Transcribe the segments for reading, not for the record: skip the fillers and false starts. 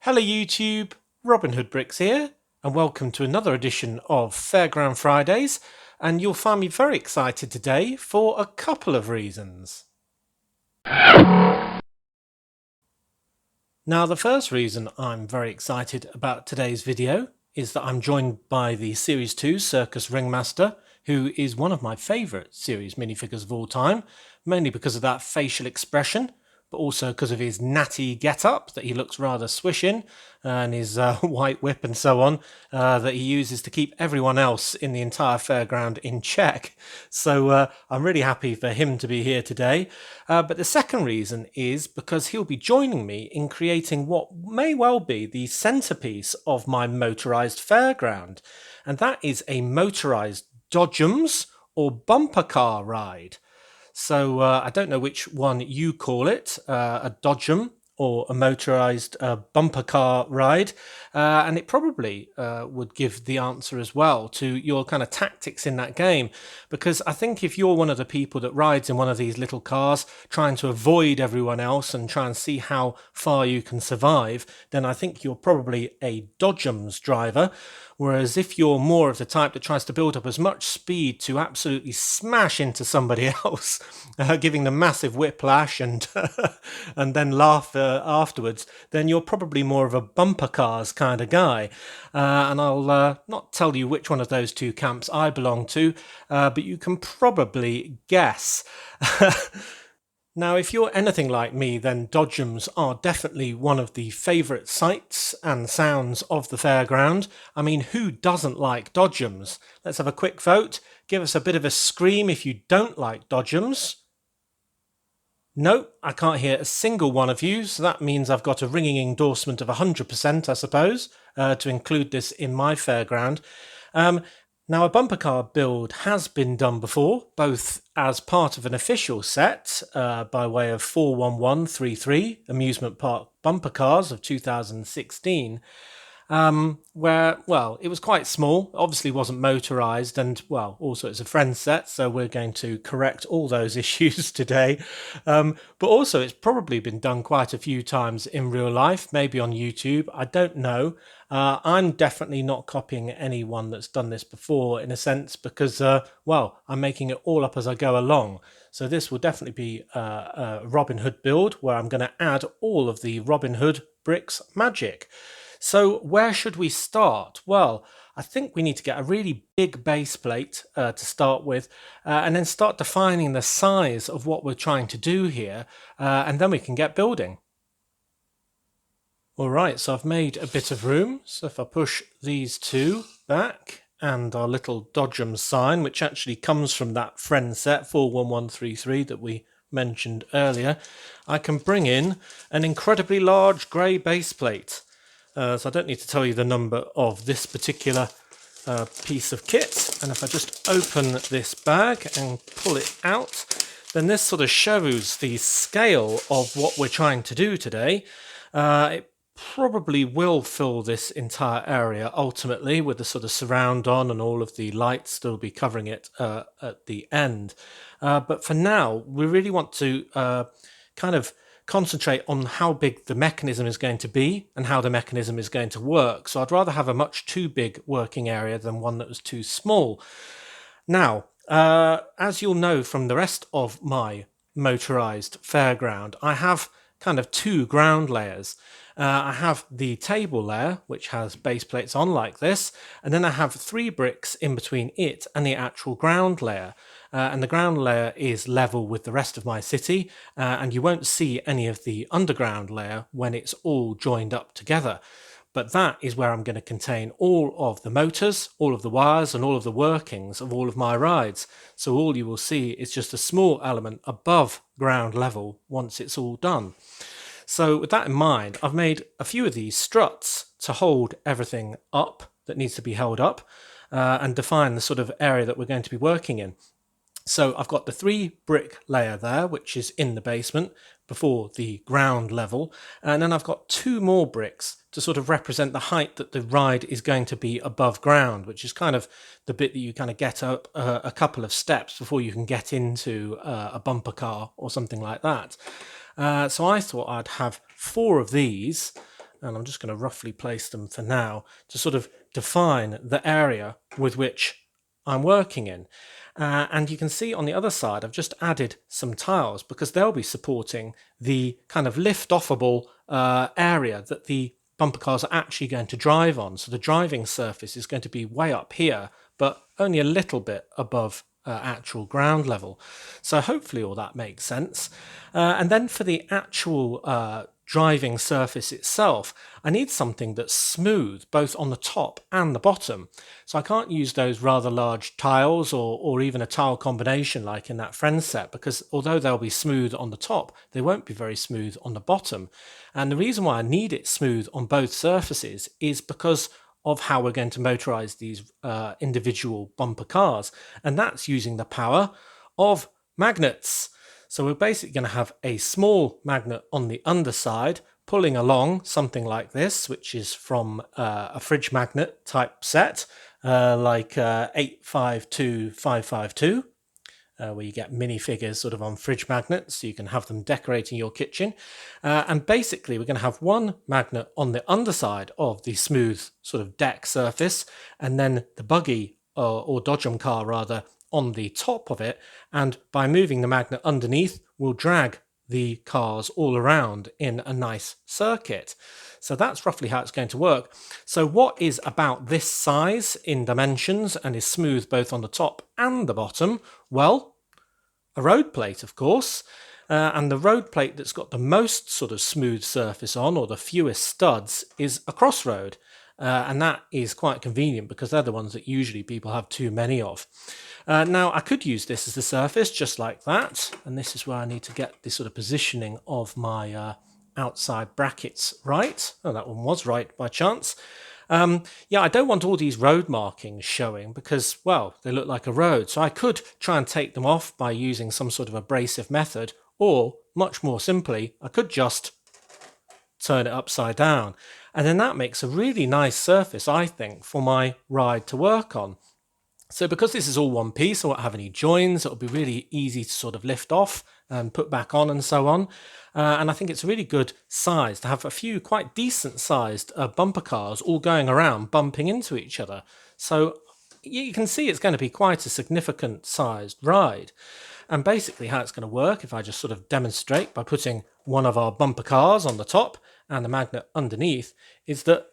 Hello YouTube, Robin Hood Bricks here, and welcome to another edition of Fairground Fridays, and you'll find me very excited today for a couple of reasons. Now the first reason I'm very excited about today's video is that I'm joined by the Series 2 Circus Ringmaster, who is one of my favourite series minifigures of all time, mainly because of that facial expression, but also because of his natty get-up that he looks rather swish in, and his white whip and so on, that he uses to keep everyone else in the entire fairground in check. So I'm really happy for him to be here today. But the second reason is because he'll be joining me in creating what may well be the centrepiece of my motorised fairground, and that is a motorised Dodgems or bumper car ride. So I don't know which one you call it, a Dodgem or a motorised bumper car ride, and it probably would give the answer as well to your kind of tactics in that game, because I think if you're one of the people that rides in one of these little cars trying to avoid everyone else and try and see how far you can survive, then I think you're probably a Dodgems driver. Whereas if you're more of the type that tries to build up as much speed to absolutely smash into somebody else, giving them massive whiplash and and then laugh afterwards, then you're probably more of a bumper cars kind of guy. And I'll not tell you which one of those two camps I belong to, but you can probably guess. Now, if you're anything like me, then Dodgems are definitely one of the favourite sights and sounds of the fairground. I mean, who doesn't like Dodgems? Let's have a quick vote. Give us a bit of a scream if you don't like Dodgems. No, I can't hear a single one of you, so that means I've got a ringing endorsement of 100%, I suppose, to include this in my fairground. Now, a bumper car build has been done before, both as part of an official set by way of 41133 Amusement Park Bumper Cars of 2016, where, well, it was quite small, obviously wasn't motorised, and, well, also it's a friend set, so we're going to correct all those issues today. But also it's probably been done quite a few times in real life, maybe on YouTube, I don't know. I'm definitely not copying anyone that's done this before, in a sense, because, well, I'm making it all up as I go along. So this will definitely be a Robin Hood build where I'm going to add all of the Robin Hood bricks magic. So where should we start? Well, I think we need to get a really big base plate to start with, and then start defining the size of what we're trying to do here, and then we can get building. Alright, so I've made a bit of room, so if I push these two back, and our little Dodgems sign, which actually comes from that friend set 41133 that we mentioned earlier, I can bring in an incredibly large grey base plate. So I don't need to tell you the number of this particular piece of kit, and if I just open this bag and pull it out, then this sort of shows the scale of what we're trying to do today. It probably will fill this entire area ultimately with the sort of surround on and all of the lights still be covering it at the end. But for now, we really want to kind of concentrate on how big the mechanism is going to be and how the mechanism is going to work. So I'd rather have a much too big working area than one that was too small. Now, as you'll know from the rest of my motorised fairground, I have kind of two ground layers. I have the table layer, which has base plates on like this, and then I have 3 bricks in between it and the actual ground layer. And the ground layer is level with the rest of my city, and you won't see any of the underground layer when it's all joined up together. But that is where I'm going to contain all of the motors, all of the wires, and all of the workings of all of my rides. So all you will see is just a small element above ground level once it's all done. So with that in mind, I've made a few of these struts to hold everything up that needs to be held up, and define the sort of area that we're going to be working in. So I've got the 3 brick layer there, which is in the basement before the ground level. And then I've got 2 more bricks to sort of represent the height that the ride is going to be above ground, which is kind of the bit that you kind of get up a couple of steps before you can get into a bumper car or something like that. So I thought I'd have 4 of these and I'm just going to roughly place them for now to sort of define the area with which I'm working in. And you can see on the other side, I've just added some tiles because they'll be supporting the kind of lift-offable area that the bumper cars are actually going to drive on. So the driving surface is going to be way up here, but only a little bit above actual ground level. So hopefully all that makes sense. And then for the actual driving surface itself, I need something that's smooth both on the top and the bottom. So I can't use those rather large tiles or even a tile combination like in that Friends set, because although they'll be smooth on the top, they won't be very smooth on the bottom. And the reason why I need it smooth on both surfaces is because of how we're going to motorize these individual bumper cars, and that's using the power of magnets. So we're basically going to have a small magnet on the underside pulling along something like this, which is from a fridge magnet type set, like 852552, where you get minifigures sort of on fridge magnets, so you can have them decorating your kitchen. And basically, we're going to have one magnet on the underside of the smooth sort of deck surface, and then the buggy or Dodgem car rather on the top of it, and by moving the magnet underneath we'll drag the cars all around in a nice circuit. So that's roughly how it's going to work. So what is about this size in dimensions and is smooth both on the top and the bottom? Well, a road plate, of course. And the road plate that's got the most sort of smooth surface on, or the fewest studs, is a crossroad. And that is quite convenient because they're the ones that usually people have too many of. Now, I could use this as the surface just like that, and this is where I need to get the sort of positioning of my outside brackets right. Oh, that one was right by chance. Yeah, I don't want all these road markings showing because, well, they look like a road. So I could try and take them off by using some sort of abrasive method, or much more simply, I could just turn it upside down. And then that makes a really nice surface, I think, for my ride to work on. So because this is all one piece, I won't have any joins, it'll be really easy to sort of lift off and put back on and so on. And I think it's a really good size to have a few quite decent sized bumper cars all going around bumping into each other. So you can see it's going to be quite a significant sized ride. And basically how it's going to work, if I just sort of demonstrate by putting one of our bumper cars on the top and the magnet underneath, is that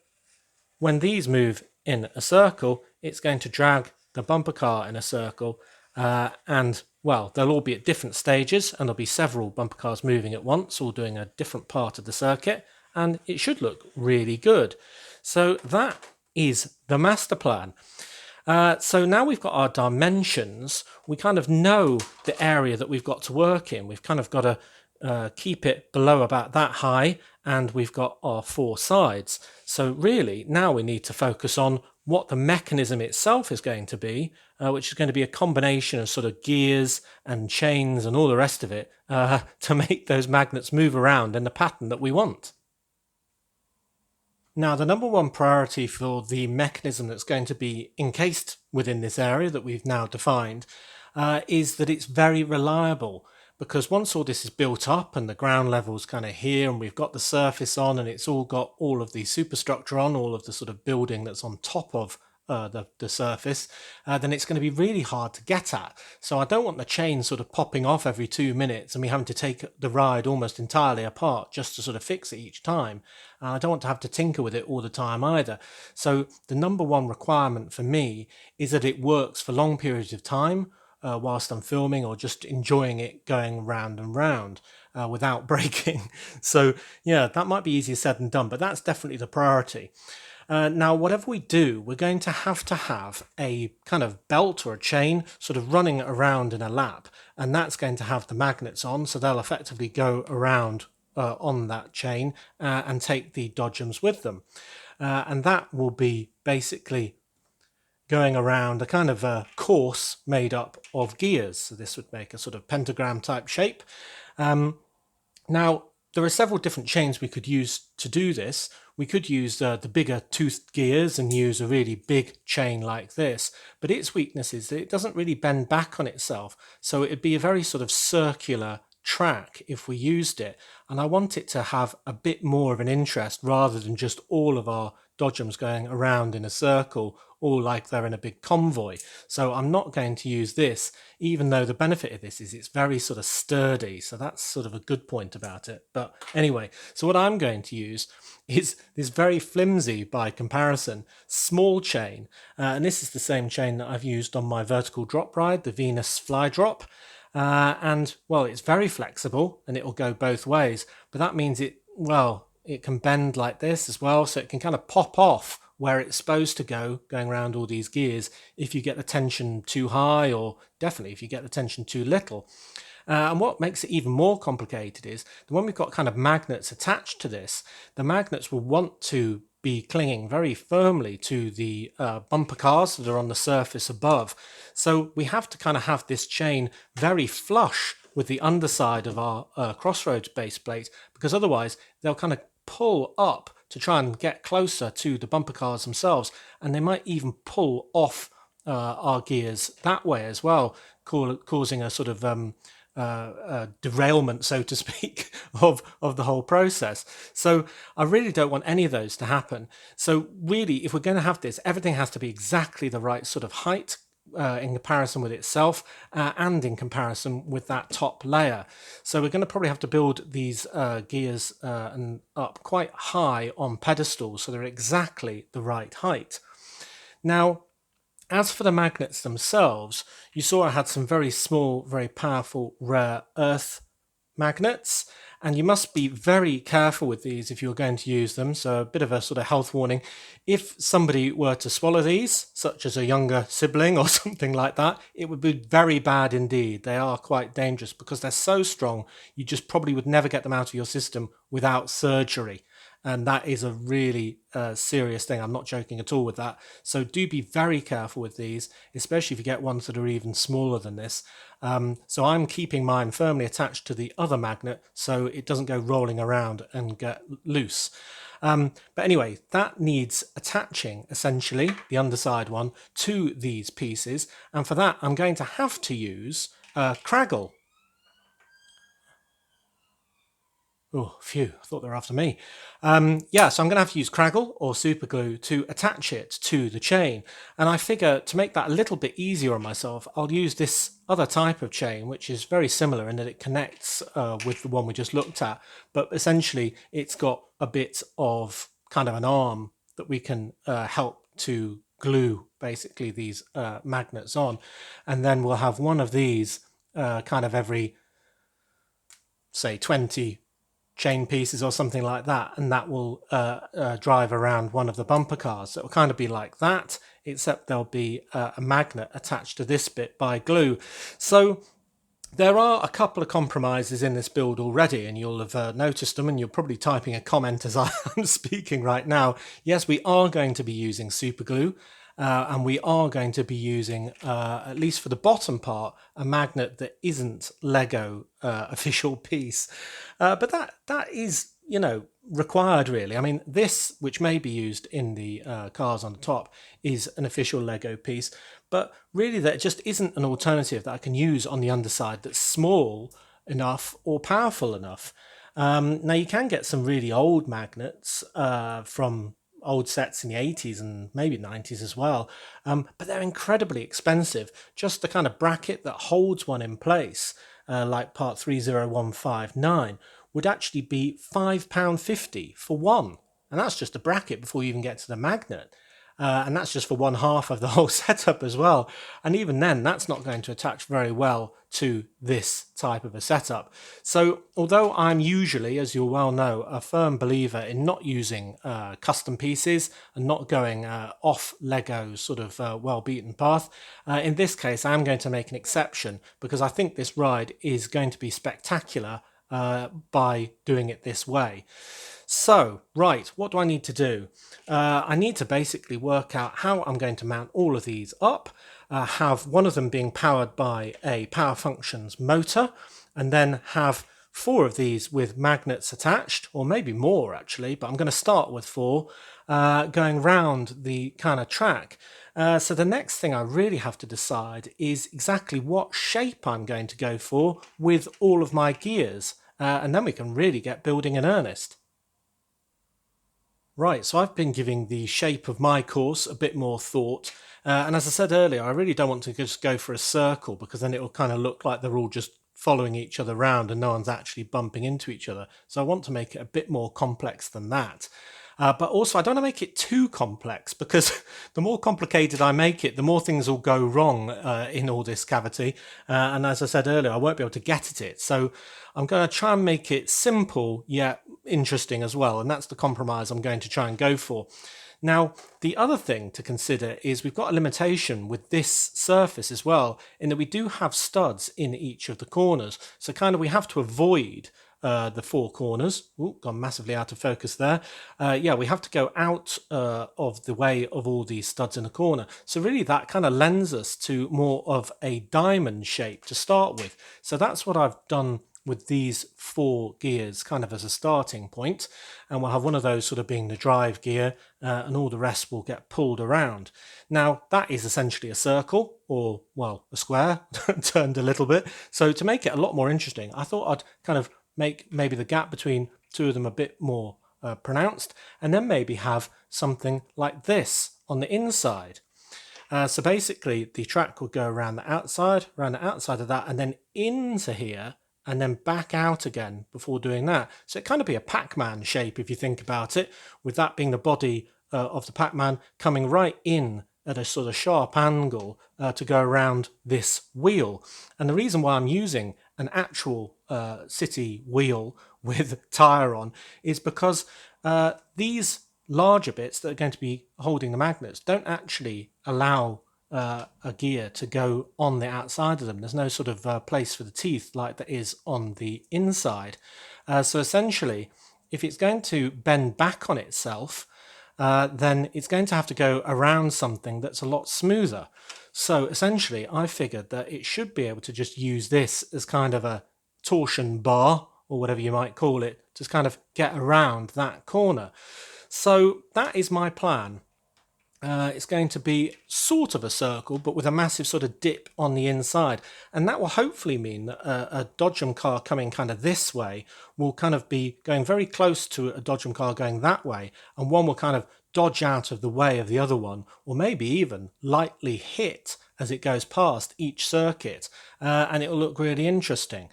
when these move in a circle, it's going to drag the bumper car in a circle, and well, they'll all be at different stages, and there'll be several bumper cars moving at once, all doing a different part of the circuit, and it should look really good. So that is the master plan. So now we've got our dimensions, we kind of know the area that we've got to work in. We've kind of got to keep it below about that high, and we've got our four sides. So really now we need to focus on what the mechanism itself is going to be, which is going to be a combination of sort of gears and chains and all the rest of it to make those magnets move around in the pattern that we want. Now, the number one priority for the mechanism that's going to be encased within this area that we've now defined is that it's very reliable. Because once all this is built up and the ground level's kind of here and we've got the surface on and it's all got all of the superstructure on, all of the sort of building that's on top of the surface, then it's going to be really hard to get at. So I don't want the chain sort of popping off every 2 minutes and me having to take the ride almost entirely apart just to sort of fix it each time. I don't want to have to tinker with it all the time either. So the number one requirement for me is that it works for long periods of time, whilst I'm filming, or just enjoying it going round and round without breaking. So yeah, that might be easier said than done, but that's definitely the priority. Now, whatever we do, we're going to have a kind of belt or a chain sort of running around in a lap, and that's going to have the magnets on, so they'll effectively go around on that chain and take the Dodgems with them. And that will be basically going around a kind of a course made up of gears. So this would make a sort of pentagram type shape. Now, there are several different chains we could use to do this. We could use the bigger toothed gears and use a really big chain like this, but its weakness is that it doesn't really bend back on itself. So it'd be a very sort of circular track if we used it, and I want it to have a bit more of an interest rather than just all of our Dodgems going around in a circle, all like they're in a big convoy. So I'm not going to use this, even though the benefit of this is it's very sort of sturdy, so that's sort of a good point about it. But anyway, so what I'm going to use is this very flimsy, by comparison, small chain, and this is the same chain that I've used on my vertical drop ride, the Venus Fly Drop. And well, it's very flexible and it will go both ways, but that means it can bend like this as well, so it can kind of pop off where it's supposed to go, going around all these gears if you get the tension too high, or definitely if you get the tension too little. And what makes it even more complicated is that when we've got kind of magnets attached to this, the magnets will want to be clinging very firmly to the bumper cars that are on the surface above. So we have to kind of have this chain very flush with the underside of our crossroads base plate, because otherwise they'll kind of pull up to try and get closer to the bumper cars themselves, and they might even pull off our gears that way as well, causing a sort of derailment, so to speak, of the whole process. So I really don't want any of those to happen. So really, if we're going to have this, everything has to be exactly the right sort of height in comparison with itself and in comparison with that top layer. So we're going to probably have to build these gears and up quite high on pedestals so they're exactly the right height. Now, as for the magnets themselves, you saw I had some very small, very powerful rare earth magnets, and you must be very careful with these if you're going to use them. So a bit of a sort of health warning. If somebody were to swallow these, such as a younger sibling or something like that, it would be very bad indeed. They are quite dangerous because they're so strong, you just probably would never get them out of your system without surgery. And that is a really serious thing. I'm not joking at all with that. So do be very careful with these, especially if you get ones that are even smaller than this. So I'm keeping mine firmly attached to the other magnet so it doesn't go rolling around and get loose. But anyway, that needs attaching, essentially, the underside one, to these pieces. And for that, I'm going to have to use Craggle. Oh, phew, I thought they were after me. So I'm going to have to use Craggle or super glue to attach it to the chain. And I figure to make that a little bit easier on myself, I'll use this other type of chain, which is very similar in that it connects with the one we just looked at. But essentially, it's got a bit of kind of an arm that we can help to glue basically these magnets on. And then we'll have one of these kind of every, say, 20 chain pieces or something like that, and that will drive around one of the bumper cars. So it'll kind of be like that, except there'll be a magnet attached to this bit by glue. So there are a couple of compromises in this build already, and you'll have noticed them, and you're probably typing a comment as I'm speaking right now. Yes, we are going to be using super glue. And we are going to be using, at least for the bottom part, a magnet that isn't Lego official piece. But that is, required really. I mean, this, which may be used in the cars on the top, is an official Lego piece. But really there just isn't an alternative that I can use on the underside that's small enough or powerful enough. Now you can get some really old magnets from old sets in the 80s and maybe 90s as well, but they're incredibly expensive. Just the kind of bracket that holds one in place, like part 30159, would actually be £5.50 for one, and that's just a bracket before you even get to the magnet. And that's just for one half of the whole setup as well. And even then, that's not going to attach very well to this type of a setup. So although I'm usually, as you'll well know, a firm believer in not using custom pieces and not going off Lego's sort of well-beaten path, in this case, I'm going to make an exception because I think this ride is going to be spectacular by doing it this way. So, right, what do I need to do? I need to basically work out how I'm going to mount all of these up, have one of them being powered by a Power Functions motor, and then have 4 of these with magnets attached, or maybe more actually, but I'm going to start with 4 going round the kind of track. So the next thing I really have to decide is exactly what shape I'm going to go for with all of my gears, and then we can really get building in earnest. Right, so I've been giving the shape of my course a bit more thought, and as I said earlier, I really don't want to just go for a circle, because then it will kind of look like they're all just following each other around and no one's actually bumping into each other. So I want to make it a bit more complex than that. But also I don't want to make it too complex, because the more complicated I make it, the more things will go wrong in all this cavity. And as I said earlier, I won't be able to get at it. So I'm going to try and make it simple yet interesting as well. And that's the compromise I'm going to try and go for. Now, the other thing to consider is we've got a limitation with this surface as well, in that we do have studs in each of the corners. So kind of we have to avoid the 4 corners. Ooh, gone massively out of focus there. Yeah, we have to go out of the way of all these studs in the corner. So really that kind of lends us to more of a diamond shape to start with. So that's what I've done with these 4 gears kind of as a starting point, and we'll have one of those sort of being the drive gear, and all the rest will get pulled around. Now that is essentially a circle, or well, a square turned a little bit. So to make it a lot more interesting, I thought I'd kind of make maybe the gap between 2 of them a bit more pronounced, and then maybe have something like this on the inside. So basically the track would go around the outside of that, and then into here, and then back out again before doing that. So it kind of be a Pac-Man shape if you think about it, with that being the body of the Pac-Man coming right in at a sort of sharp angle to go around this wheel. And the reason why I'm using an actual city wheel with tyre on is because these larger bits that are going to be holding the magnets don't actually allow a gear to go on the outside of them. There's no sort of place for the teeth like there is on the inside. So essentially, if it's going to bend back on itself, then it's going to have to go around something that's a lot smoother. So essentially, I figured that it should be able to just use this as kind of a torsion bar, or whatever you might call it, to kind of get around that corner. So that is my plan. It's going to be sort of a circle, but with a massive sort of dip on the inside. And that will hopefully mean that a Dodgem car coming kind of this way will kind of be going very close to a Dodgem car going that way. And one will kind of dodge out of the way of the other one, or maybe even lightly hit as it goes past each circuit. And it will look really interesting.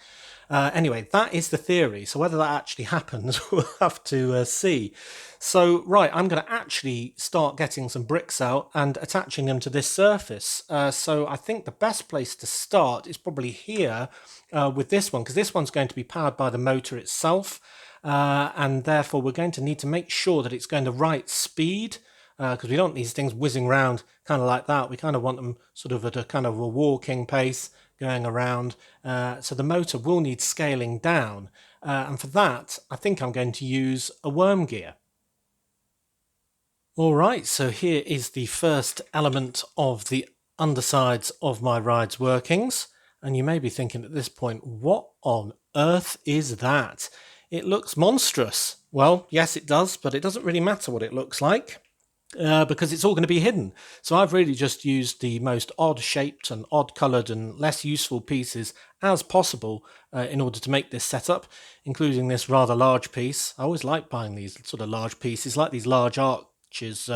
Anyway, that is the theory. So whether that actually happens, we'll have to see. So, right, I'm going to actually start getting some bricks out and attaching them to this surface. So I think the best place to start is probably here with this one, because this one's going to be powered by the motor itself. And therefore, we're going to need to make sure that it's going the right speed, because we don't want these things whizzing around kind of like that. We kind of want them sort of at a kind of a walking pace, going around. So the motor will need scaling down. And for that, I think I'm going to use a worm gear. All right, so here is the first element of the undersides of my ride's workings. And you may be thinking at this point, what on earth is that? It looks monstrous. Well, yes, it does, but it doesn't really matter what it looks like. Because it's all going to be hidden. So I've really just used the most odd shaped and odd coloured and less useful pieces as possible in order to make this setup, including this rather large piece. I always like buying these sort of large pieces, like these large arches,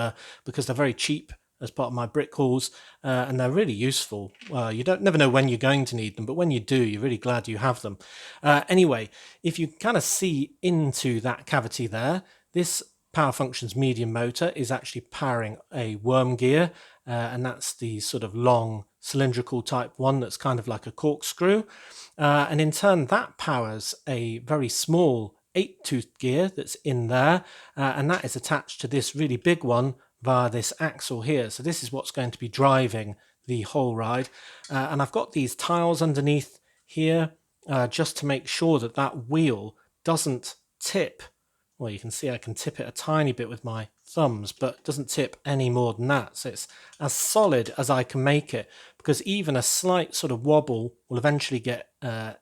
because they're very cheap as part of my brick hauls, and they're really useful. You never know when you're going to need them, but when you do, you're really glad you have them. Anyway, if you kind of see into that cavity there, this Power Functions medium motor is actually powering a worm gear, and that's the sort of long cylindrical type one that's kind of like a corkscrew, and in turn that powers a very small 8-tooth gear that's in there, and that is attached to this really big one via this axle here. So this is what's going to be driving the whole ride, and I've got these tiles underneath here just to make sure that that wheel doesn't tip well, you can see I can tip it a tiny bit with my thumbs, but it doesn't tip any more than that. So it's as solid as I can make it, because even a slight sort of wobble will eventually get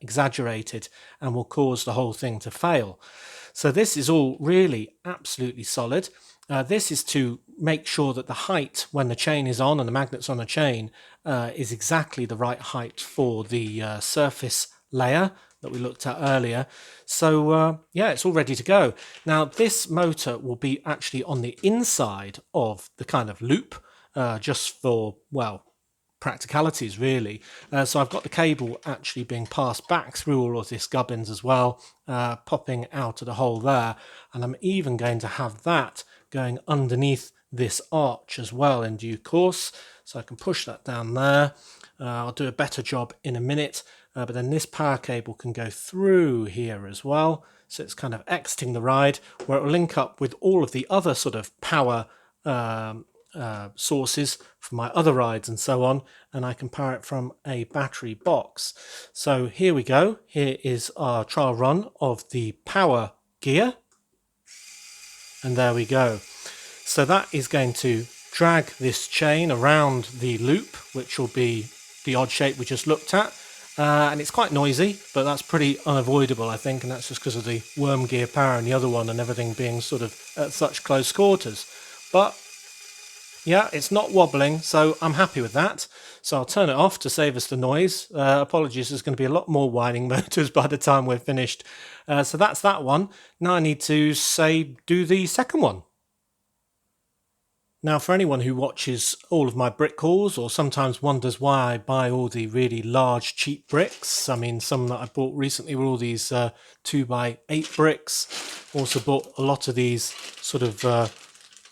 exaggerated and will cause the whole thing to fail. So this is all really absolutely solid. This is to make sure that the height when the chain is on and the magnet's on the chain is exactly the right height for the surface layer that we looked at earlier. So yeah, it's all ready to go. Now this motor will be actually on the inside of the kind of loop, just for, well, practicalities really. So I've got the cable actually being passed back through all of this gubbins as well, popping out of the hole there, and I'm even going to have that going underneath this arch as well in due course, so I can push that down there. I'll do a better job in a minute, but then this power cable can go through here as well, so it's kind of exiting the ride, where it will link up with all of the other sort of power sources for my other rides and so on, and I can power it from a battery box. So here we go. Here is our trial run of the power gear, and there we go. So that is going to drag this chain around the loop, which will be the odd shape we just looked at, and it's quite noisy, but that's pretty unavoidable, I think, and that's just because of the worm gear power and the other one and everything being sort of at such close quarters. But yeah, it's not wobbling, so I'm happy with that. So I'll turn it off to save us the noise. Apologies, there's going to be a lot more whining motors by the time we're finished. So that's that one. Now I need to do the second one. Now, for anyone who watches all of my brick hauls or sometimes wonders why I buy all the really large cheap bricks, I mean, some that I bought recently were all these 2x8 bricks. Also bought a lot of these sort of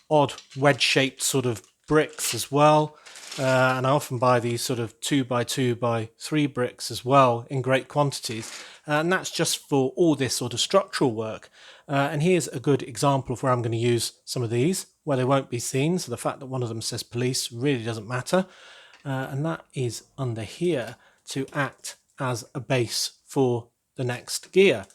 odd wedge-shaped sort of bricks as well, and I often buy these sort of 2x2x3 bricks as well in great quantities, and that's just for all this sort of structural work. And here's a good example of where I'm going to use some of these where they won't be seen, so the fact that one of them says police really doesn't matter, and that is under here to act as a base for the next gear.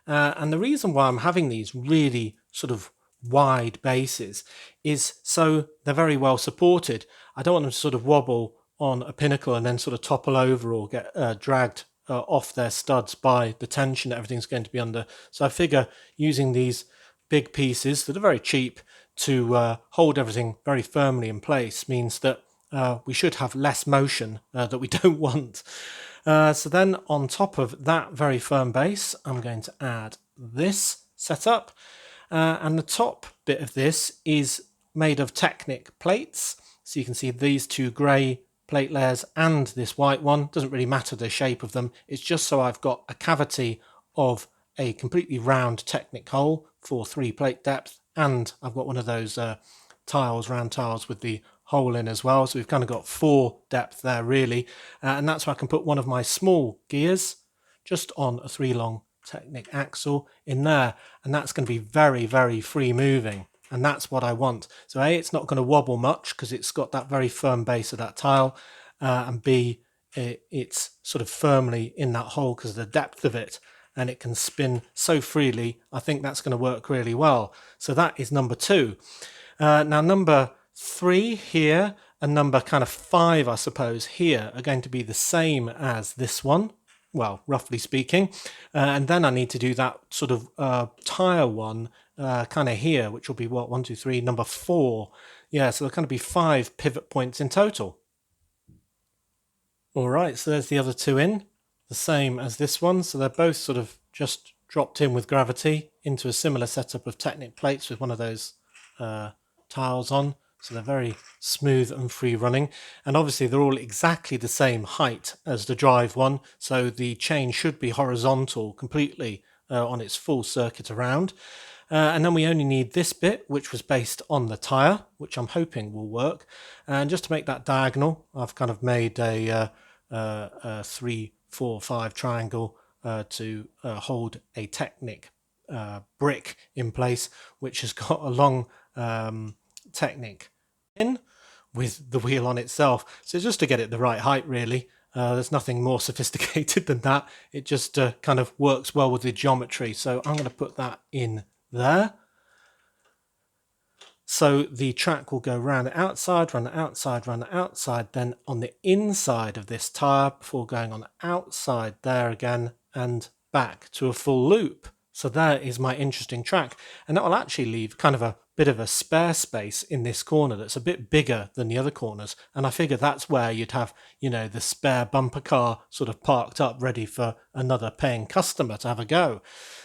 And the reason why I'm having these really sort of wide bases is so they're very well supported. I don't want them to sort of wobble on a pinnacle and then sort of topple over or get dragged off their studs by the tension that everything's going to be under. So I figure using these big pieces that are very cheap to hold everything very firmly in place means that we should have less motion that we don't want. So then on top of that very firm base, I'm going to add this setup. And the top bit of this is made of Technic plates. So you can see these two grey plate layers and this white one. Doesn't really matter the shape of them. It's just so I've got a cavity of a completely round Technic hole for 3 plate depth. And I've got one of those round tiles with the hole in as well. So we've kind of got 4 depth there really. And that's where I can put one of my small gears just on a 3 long Technic axle in there, and that's going to be very, very free moving, and that's what I want. So A, it's not going to wobble much because it's got that very firm base of that tile, and B, it's sort of firmly in that hole because of the depth of it, and it can spin so freely. I think that's going to work really well. So that is number 2. Now number 3 here and number kind of 5, I suppose, here are going to be the same as this one. Well, roughly speaking, and then I need to do that sort of tire one kind of here, which will be what, 1, 2, 3, number 4. Yeah, so there'll kind of be 5 pivot points in total. All right, so there's the other 2 in, the same as this one. So they're both sort of just dropped in with gravity into a similar setup of Technic plates with one of those tiles on. So they're very smooth and free running, and obviously they're all exactly the same height as the drive one, so the chain should be horizontal completely on its full circuit around. And then we only need this bit, which was based on the tyre, which I'm hoping will work. And just to make that diagonal, I've kind of made a 3, 4, 5 triangle to hold a Technic brick in place, which has got a long Technic in with the wheel on itself. So just to get it the right height really. There's nothing more sophisticated than that. It just kind of works well with the geometry. So I'm going to put that in there. So the track will go round the outside, round the outside, round the outside, then on the inside of this tyre before going on the outside there again and back to a full loop. So there is my interesting track, and that will actually leave kind of a bit of a spare space in this corner that's a bit bigger than the other corners, and I figure that's where you'd have, you know, the spare bumper car sort of parked up ready for another paying customer to have a go.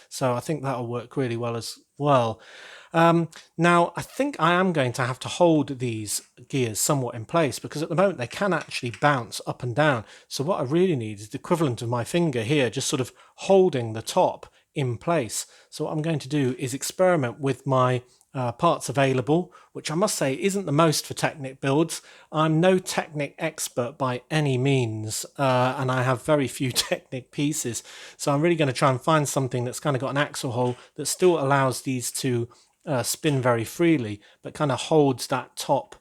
So I think that'll work really well as well. Now, I think I am going to have to hold these gears somewhat in place because at the moment they can actually bounce up and down. So what I really need is the equivalent of my finger here, just sort of holding the top in place. So what I'm going to do is experiment with my parts available, which I must say isn't the most for Technic builds. I'm no Technic expert by any means, and I have very few Technic pieces. So I'm really going to try and find something that's kind of got an axle hole that still allows these to spin very freely, but kind of holds that top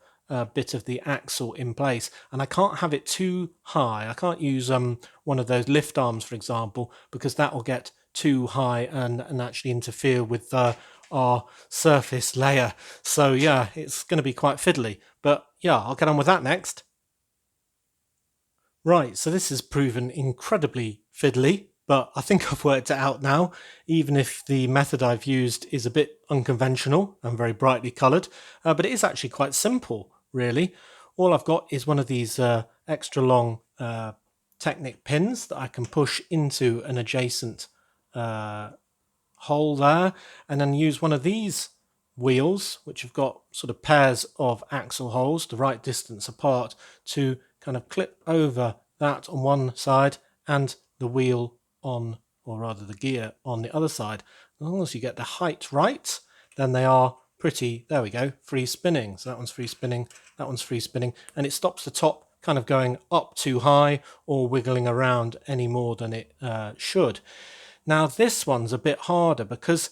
bit of the axle in place. And I can't have it too high. I can't use one of those lift arms, for example, because that will get too high and actually interfere with our surface layer. So yeah, it's going to be quite fiddly, but yeah, I'll get on with that next. Right, so this has proven incredibly fiddly, but I think I've worked it out now, even if the method I've used is a bit unconventional and very brightly coloured, but it is actually quite simple, really. All I've got is one of these extra long Technic pins that I can push into an adjacent hole there, and then use one of these wheels, which have got sort of pairs of axle holes the right distance apart, to kind of clip over that on one side and the wheel on, or rather the gear on the other side. As long as you get the height right, then they are pretty, there we go, free spinning. So that one's free spinning, that one's free spinning, and it stops the top kind of going up too high or wiggling around any more than it should. Now this one's a bit harder because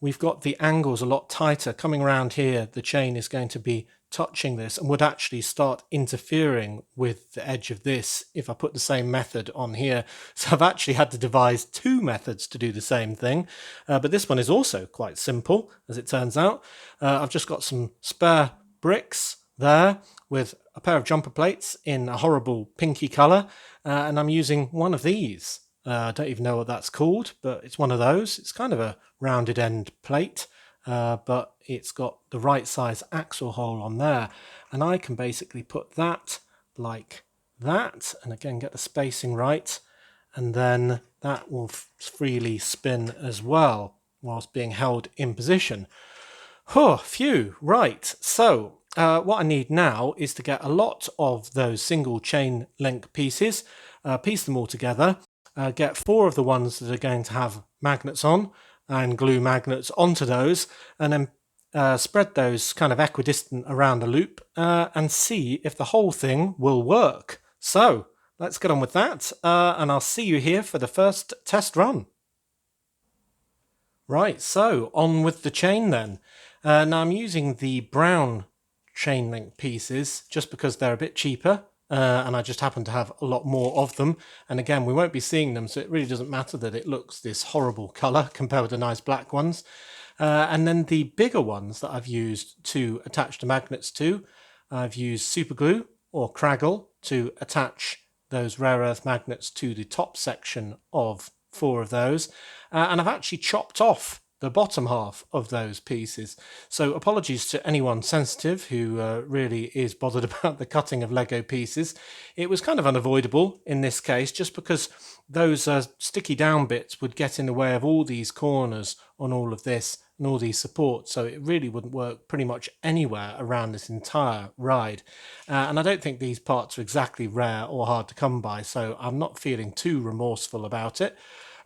we've got the angles a lot tighter. Coming around here, the chain is going to be touching this and would actually start interfering with the edge of this if I put the same method on here. So I've actually had to devise two methods to do the same thing, but this one is also quite simple, as it turns out. I've just got some spare bricks there with a pair of jumper plates in a horrible pinky colour, and I'm using one of these. I don't even know what that's called, but it's one of those. It's kind of a rounded end plate, but it's got the right size axle hole on there. And I can basically put that like that, and again get the spacing right, and then that will freely spin as well whilst being held in position. Phew, right. So what I need now is to get a lot of those single chain link pieces, piece them all together, get 4 of the ones that are going to have magnets on and glue magnets onto those, and then spread those kind of equidistant around the loop and see if the whole thing will work. So let's get on with that, and I'll see you here for the first test run. Right, so on with the chain then. Now I'm using the brown chain link pieces just because they're a bit cheaper. And I just happen to have a lot more of them, and again we won't be seeing them, so it really doesn't matter that it looks this horrible colour compared with the nice black ones. And then the bigger ones that I've used to attach the magnets to, I've used super glue or Craggle to attach those rare earth magnets to the top section of 4 of those, and I've actually chopped off the bottom half of those pieces. So apologies to anyone sensitive who really is bothered about the cutting of Lego pieces. It was kind of unavoidable in this case, just because those sticky down bits would get in the way of all these corners on all of this and all these supports, so it really wouldn't work pretty much anywhere around this entire ride. And I don't think these parts are exactly rare or hard to come by, so I'm not feeling too remorseful about it.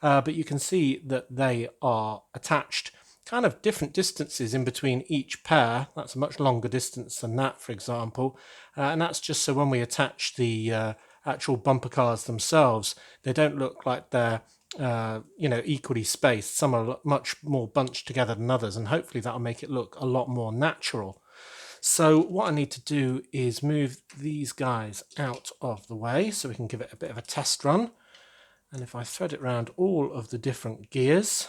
But you can see that they are attached kind of different distances in between each pair. That's a much longer distance than that, for example. And that's just so when we attach the actual bumper cars themselves, they don't look like they're equally spaced. Some are much more bunched together than others, and hopefully that'll make it look a lot more natural. So what I need to do is move these guys out of the way so we can give it a bit of a test run. And if I thread it around all of the different gears,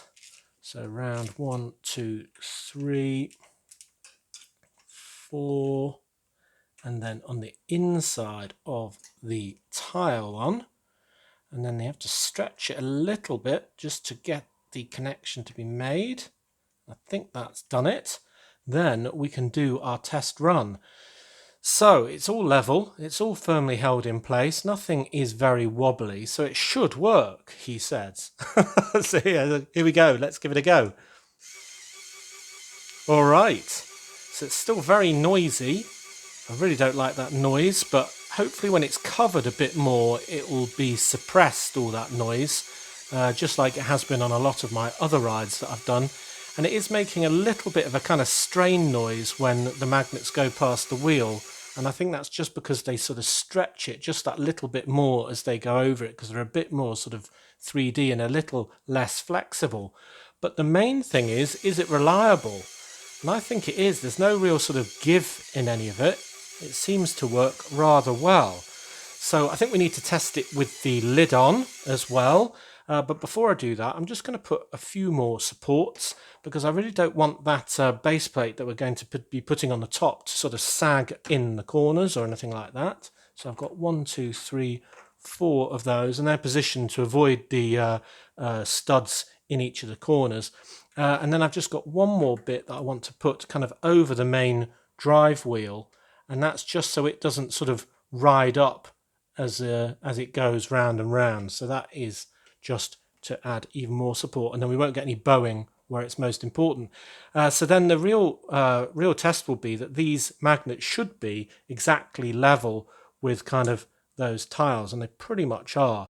So round 1, 2, 3, 4, and then on the inside of the tile one, and then they have to stretch it a little bit just to get the connection to be made. I think that's done it. Then we can do our test run. So it's all level, it's all firmly held in place, nothing is very wobbly, so it should work, he says. So here we go, let's give it a go. All right, so it's still very noisy. I really don't like that noise, but hopefully when it's covered a bit more, it will be suppressed, all that noise, just like it has been on a lot of my other rides that I've done. And it is making a little bit of a kind of strain noise when the magnets go past the wheel. And I think that's just because they sort of stretch it just that little bit more as they go over it, because they're a bit more sort of 3D and a little less flexible. But the main thing is it reliable? And I think it is. There's no real sort of give in any of it. It seems to work rather well. So I think we need to test it with the lid on as well. But before I do that, I'm just going to put a few more supports, because I really don't want that base plate that we're going to be putting on the top to sort of sag in the corners or anything like that. So I've got 1, 2, 3, 4 of those, and they're positioned to avoid the studs in each of the corners. And then I've just got one more bit that I want to put kind of over the main drive wheel, and that's just so it doesn't sort of ride up as it goes round and round. So that is just to add even more support, and then we won't get any bowing where it's most important. So then the real test will be that these magnets should be exactly level with kind of those tiles, and they pretty much are.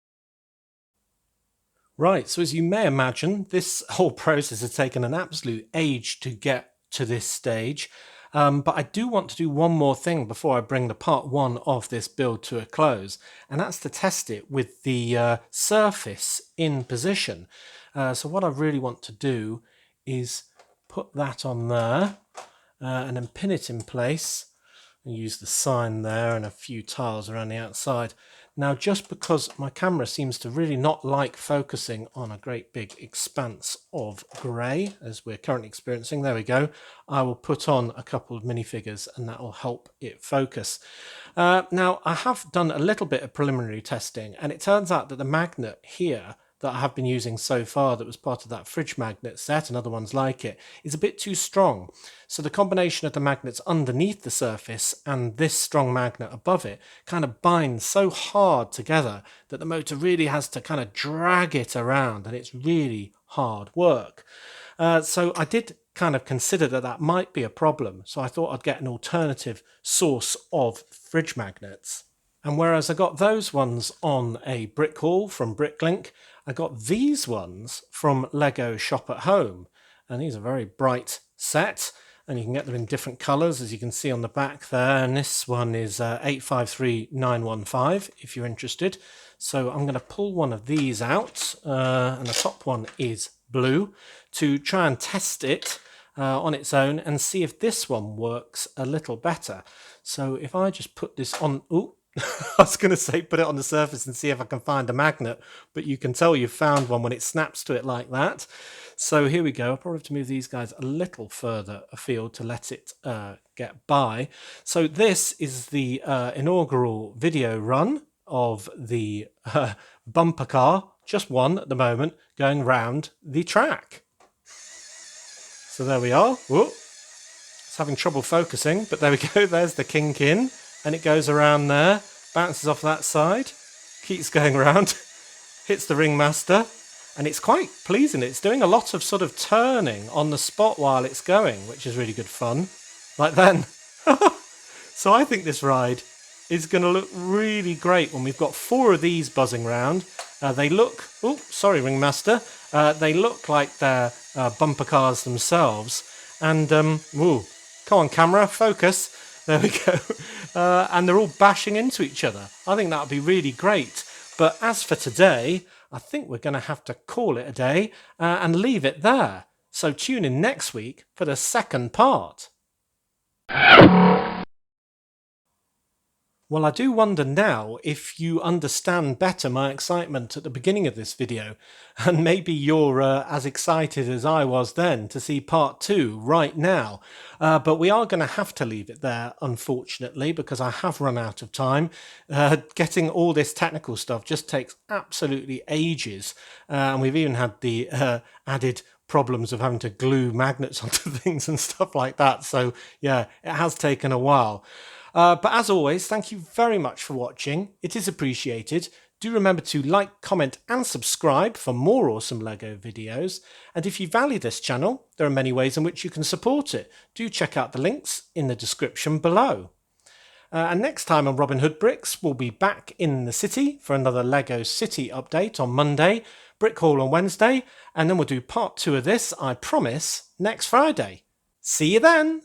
Right, so as you may imagine, this whole process has taken an absolute age to get to this stage. But I do want to do one more thing before I bring the part 1 of this build to a close, and that's to test it with the surface in position. So what I really want to do is put that on there and then pin it in place, and use the sign there and a few tiles around the outside. Now, just because my camera seems to really not like focusing on a great big expanse of grey, as we're currently experiencing, there we go, I will put on a couple of minifigures and that will help it focus. Now, I have done a little bit of preliminary testing, and it turns out that the magnet here that I have been using so far, that was part of that fridge magnet set and other ones like it, is a bit too strong. So the combination of the magnets underneath the surface and this strong magnet above it kind of binds so hard together that the motor really has to kind of drag it around, and it's really hard work. So I did kind of consider that that might be a problem, so I thought I'd get an alternative source of fridge magnets. And whereas I got those ones on a brick haul from Bricklink, I got these ones from Lego Shop at Home. And these are very bright set, and you can get them in different colours, as you can see on the back there. And this one is 853915 if you're interested. So I'm going to pull one of these out, and the top one is blue, to try and test it on its own and see if this one works a little better. So if I just put this on... Ooh, I was going to say put it on the surface and see if I can find a magnet, but you can tell you've found one when it snaps to it like that. So here we go. I'll probably have to move these guys a little further afield to let it get by. So this is the inaugural video run of the bumper car, just one at the moment, going round the track. So there we are. Whoa. It's having trouble focusing, but there we go. There's the kink in. And it goes around there, bounces off that side, keeps going around, hits the Ringmaster, and it's quite pleasing. It's doing a lot of sort of turning on the spot while it's going, which is really good fun. Like then. So I think this ride is going to look really great when we've got 4 of these buzzing round. They look, oh, sorry Ringmaster, they look like they're bumper cars themselves. And, ooh, come on camera, focus. There we go. And they're all bashing into each other. I think that would be really great. But as for today, I think we're going to have to call it a day and leave it there. So tune in next week for the second part. Well, I do wonder now if you understand better my excitement at the beginning of this video, and maybe you're as excited as I was then to see part 2 right now. But we are going to have to leave it there, unfortunately, because I have run out of time. Getting all this technical stuff just takes absolutely ages, and we've even had the added problems of having to glue magnets onto things and stuff like that. So yeah, it has taken a while. But as always, thank you very much for watching. It is appreciated. Do remember to like, comment and subscribe for more awesome LEGO videos. And if you value this channel, there are many ways in which you can support it. Do check out the links in the description below. And next time on Robin Hood Bricks, we'll be back in the city for another LEGO City update on Monday, Brick Hall on Wednesday, and then we'll do part 2 of this, I promise, next Friday. See you then!